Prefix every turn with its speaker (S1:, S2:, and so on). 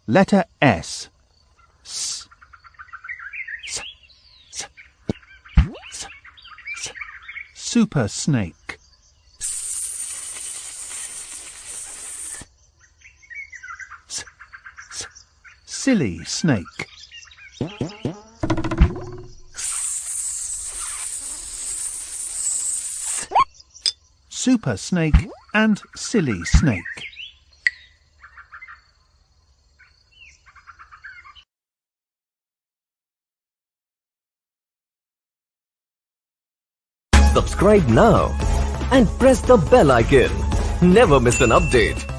S1: Letter S. S. S. S. S. S. Super snake. S. S. S. Silly snake. Super snake and silly snake.
S2: Subscribe now and press the bell icon. Never miss an update.